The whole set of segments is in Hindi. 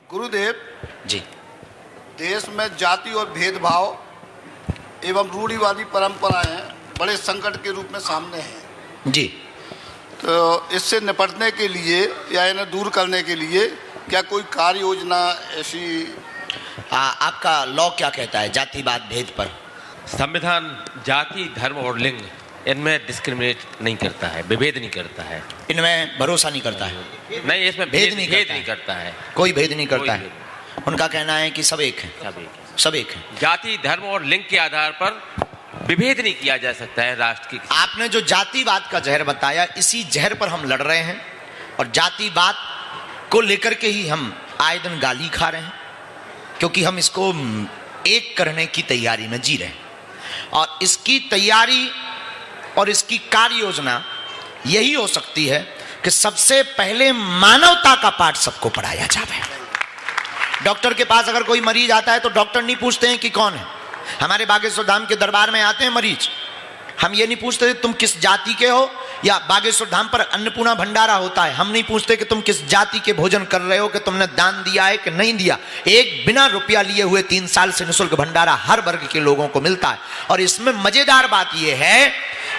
गुरुदेव जी, देश में जाति और भेदभाव एवं रूढ़िवादी परंपराएं बड़े संकट के रूप में सामने हैं। जी, तो इससे निपटने के लिए या इन्हें दूर करने के लिए क्या कोई कार्य योजना ऐसी? आपका लॉ क्या कहता है जातिवाद भेद पर? संविधान जाति, धर्म और लिंग इनमें डिस्क्रिमिनेट नहीं करता है, विभेद नहीं करता है। इनमें भरोसा नहीं करता है, नहीं, इसमें भेद नहीं करता है। कोई भेद नहीं करता कोई है। उनका कहना है कि सब एक है, सब एक है। जाति, धर्म और लिंग के आधार पर विभेद नहीं किया जा सकता है राष्ट्र की। आपने जो जातिवाद का जहर बताया, इसी जहर पर हम लड़ रहे हैं और जातिवाद को लेकर के ही हम आए दिन गाली खा रहे हैं, क्योंकि हम इसको एक करने की तैयारी में जी रहे हैं। और इसकी तैयारी और इसकी कार्य योजना यही हो सकती है कि सबसे पहले मानवता का पाठ सबको पढ़ाया जाए। डॉक्टर के पास अगर कोई मरीज आता है तो डॉक्टर नहीं पूछते हैं कि कौन है। हमारे बागेश्वर धाम के दरबार में आते हैं मरीज, हम ये नहीं पूछते तुम किस जाति के हो, या बागेश्वर धाम पर अन्नपूर्णा भंडारा होता है, हम नहीं पूछते कि तुम किस जाति के भोजन कर रहे हो, कि तुमने दान दिया है कि नहीं दिया। एक बिना रुपया लिए हुए 3 साल से निःशुल्क भंडारा हर वर्ग के लोगों को मिलता है। और इसमें मजेदार बात यह है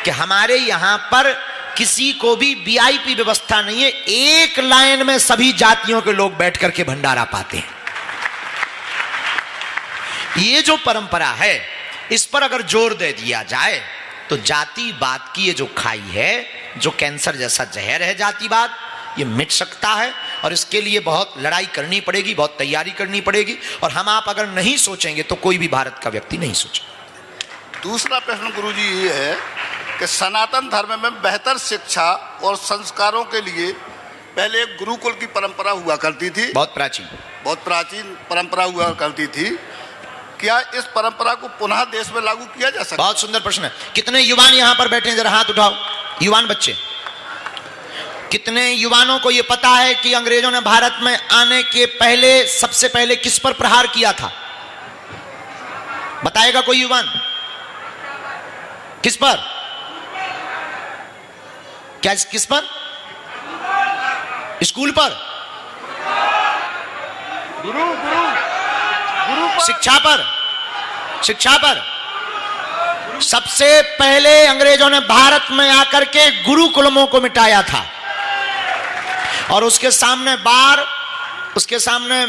कि हमारे यहां पर किसी को भी वीआईपी व्यवस्था नहीं है, एक लाइन में सभी जातियों के लोग बैठ करके भंडारा पाते हैं। ये जो परंपरा है, इस पर अगर जोर दे दिया जाए तो जातिवाद की ये जो खाई है, जो कैंसर जैसा जहर है जातिवाद, ये मिट सकता है। और इसके लिए बहुत लड़ाई करनी पड़ेगी, बहुत तैयारी करनी पड़ेगी। और हम आप अगर नहीं सोचेंगे तो कोई भी भारत का व्यक्ति नहीं सोचेगा। दूसरा प्रश्न गुरुजी ये है कि सनातन धर्म में बेहतर शिक्षा और संस्कारों के लिए पहले एक गुरुकुल की परंपरा हुआ करती थी, बहुत प्राचीन परंपरा हुआ करती थी। क्या इस परंपरा को पुनः देश में लागू किया जा सकता है? बहुत सुंदर प्रश्न है। कितने युवान यहां पर बैठे हैं, जरा हाथ उठाओ। युवान बच्चे, कितने युवानों को यह पता है कि अंग्रेजों ने भारत में आने के पहले सबसे पहले किस पर प्रहार किया था? बताएगा कोई युवान? किस पर? क्या किस पर? स्कूल पर? गुरु शिक्षा पर? शिक्षा पर सबसे पहले अंग्रेजों ने भारत में आकर के गुरुकुलमों को मिटाया था। और उसके सामने बार, उसके सामने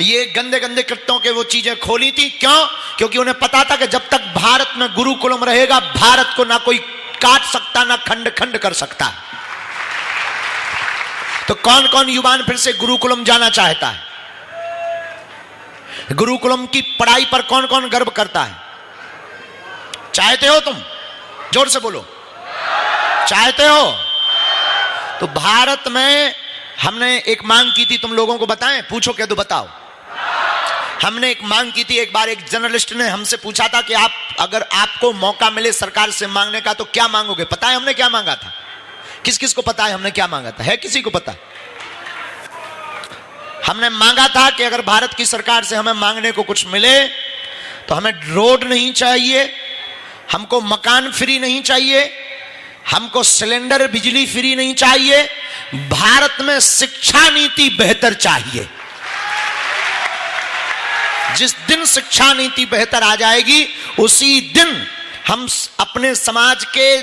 ये गंदे गंदे कृत्यों के वो चीजें खोली थी। क्यों? क्योंकि उन्हें पता था कि जब तक भारत में गुरुकुलम रहेगा, भारत को ना कोई काट सकता, ना खंड खंड कर सकता। तो कौन कौन युवान फिर से गुरुकुलम जाना चाहता है? गुरुकुलम की पढ़ाई पर कौन कौन गर्व करता है? चाहते हो तुम? जोर से बोलो, चाहते हो? तो भारत में हमने एक मांग की थी, तुम लोगों को बताएं? पूछो क्या तो बताओ। हमने एक मांग की थी, एक बार एक जर्नलिस्ट ने हमसे पूछा था कि आप, अगर आपको मौका मिले सरकार से मांगने का तो क्या मांगोगे? पता है हमने क्या मांगा था? किस किस को पता है हमने क्या मांगा था? है किसी को पता? हमने मांगा था कि अगर भारत की सरकार से हमें मांगने को कुछ मिले तो हमें रोड नहीं चाहिए, हमको मकान फ्री नहीं चाहिए, हमको सिलेंडर बिजली फ्री नहीं चाहिए, भारत में शिक्षा नीति बेहतर चाहिए। जिस दिन शिक्षा नीति बेहतर आ जाएगी, उसी दिन हम अपने समाज के,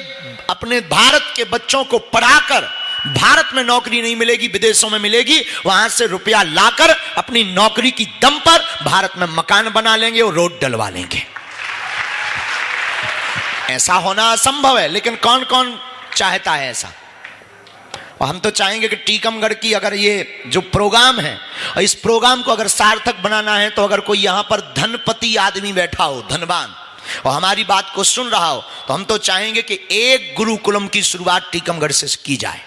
अपने भारत के बच्चों को पढ़ाकर, भारत में नौकरी नहीं मिलेगी, विदेशों में मिलेगी, वहां से रुपया लाकर अपनी नौकरी की दम पर भारत में मकान बना लेंगे और रोड डलवा लेंगे। ऐसा होना असंभव है, लेकिन कौन कौन चाहता है ऐसा? और हम तो चाहेंगे कि टीकमगढ़ की अगर ये जो प्रोग्राम है, और इस प्रोग्राम को अगर सार्थक बनाना है, तो अगर कोई यहां पर धनपति आदमी बैठा हो, धनवान, और हमारी बात को सुन रहा हो, तो हम तो चाहेंगे कि एक गुरुकुलम की शुरुआत टीकमगढ़ से की जाए।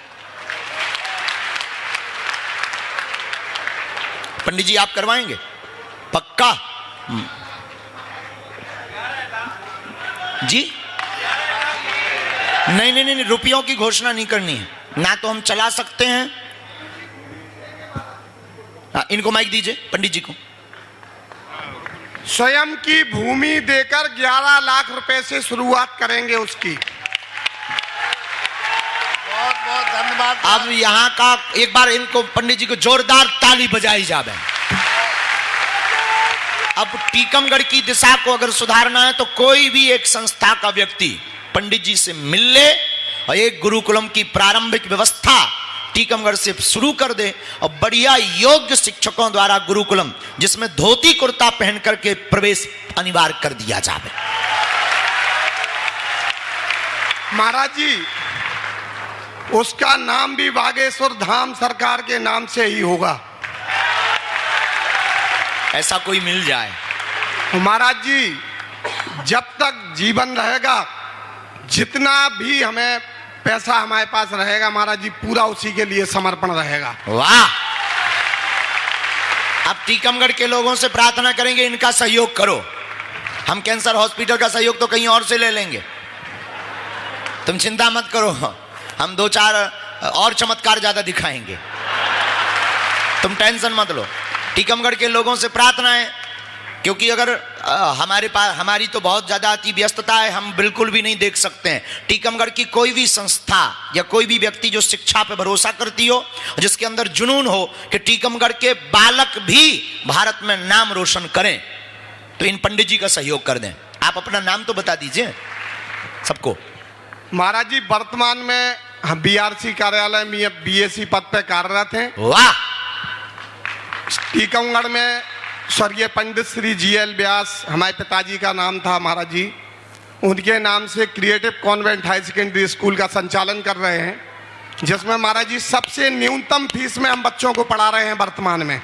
पंडित जी आप करवाएंगे? पक्का? जी नहीं नहीं नहीं, रुपयों की घोषणा नहीं करनी है ना, तो हम चला सकते हैं। इनको माइक दीजिए, पंडित जी को। स्वयं की भूमि देकर 11 लाख रुपए से शुरुआत करेंगे उसकी। बहुत बहुत धन्यवाद। अब यहाँ का एक बार इनको, पंडित जी को जोरदार ताली बजाई जाए। अब टीकमगढ़ की दिशा को अगर सुधारना है तो कोई भी एक संस्था का व्यक्ति पंडित जी से मिल ले और एक गुरुकुलम की प्रारंभिक व्यवस्था टीकमगढ़ से शुरू कर दे और बढ़िया योग्य शिक्षकों द्वारा गुरुकुलम जिसमें धोती कुर्ता पहन करके प्रवेश अनिवार्य कर दिया जाए। महाराज जी, उसका नाम भी बागेश्वर धाम सरकार के नाम से ही होगा। ऐसा कोई मिल जाए। महाराज जी, जब तक जीवन रहेगा, जितना भी हमें पैसा हमारे पास रहेगा महाराज जी, पूरा उसी के लिए समर्पण रहेगा। वाह! अब टीकमगढ़ के लोगों से प्रार्थना करेंगे इनका सहयोग करो। हम कैंसर हॉस्पिटल का सहयोग तो कहीं और से ले लेंगे, तुम चिंता मत करो, हम 2-4 और चमत्कार ज्यादा दिखाएंगे, तुम टेंशन मत लो। टीकमगढ़ के लोगों से प्रार्थना है, क्योंकि अगर हमारे पास हमारी तो बहुत ज्यादा अति व्यस्तता है, हम बिल्कुल भी नहीं देख सकते हैं। टीकमगढ़ की कोई भी संस्था या कोई भी व्यक्ति जो शिक्षा पे भरोसा करती हो, जिसके अंदर जुनून हो कि टीकमगढ़ के बालक भी भारत में नाम रोशन करें, तो इन पंडित जी का सहयोग कर दें। आप अपना नाम तो बता दीजिए सबको। महाराज जी, वर्तमान में हम बीआरसी कार्यालय में बीएससी पद पे कार्यरत हैं। वाह! टीकमगढ़ में स्वर्गीय पंडित श्री जीएल व्यास हमारे पिताजी का नाम था महाराज जी, उनके नाम से creative convent high secondary school का संचालन कर रहे हैं, जिसमें महाराज जी सबसे न्यूनतम फीस में हम बच्चों को पढ़ा रहे हैं वर्तमान में।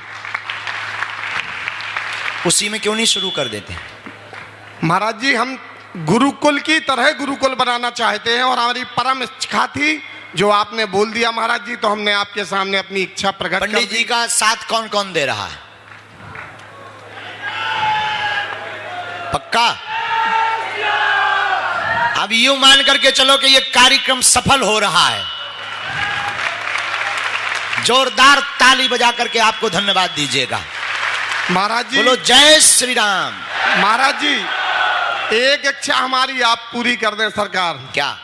उसी में क्यों नहीं शुरू कर देते? महाराज जी, हम गुरुकुल की तरह गुरुकुल बनाना चाहते हैं और हमारी परम इच्छा थी, जो आपने बोल दिया महाराज जी, तो हमने आपके सामने अपनी इच्छा प्रकट कर दी। पंडित जी का साथ कौन कौन दे रहा है? पक्का? अब यूं मान करके चलो कि ये कार्यक्रम सफल हो रहा है। जोरदार ताली बजा करके आपको धन्यवाद दीजिएगा। महाराज जी बोलो जय श्री राम। महाराज जी, एक इच्छा हमारी आप पूरी कर दें सरकार। क्या?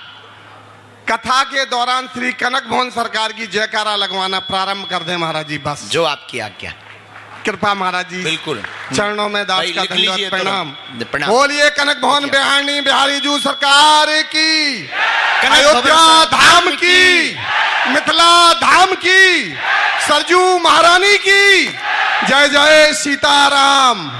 कथा के दौरान श्री कनक भवन सरकार की जयकारा लगवाना प्रारंभ कर दें महाराज जी, बस। जो आपकी आज्ञा। कृपा महाराज जी, बिल्कुल। चरणों में दास भाई, का लिख लीजिए धन्यवाद, तो प्रणाम। बोलिए कनक भवन बिहारी बिहारी जू सरकार की, कनक अयोध्या भवन धाम की, मिथिला धाम की, सरजू महारानी की जय जय सीताराम।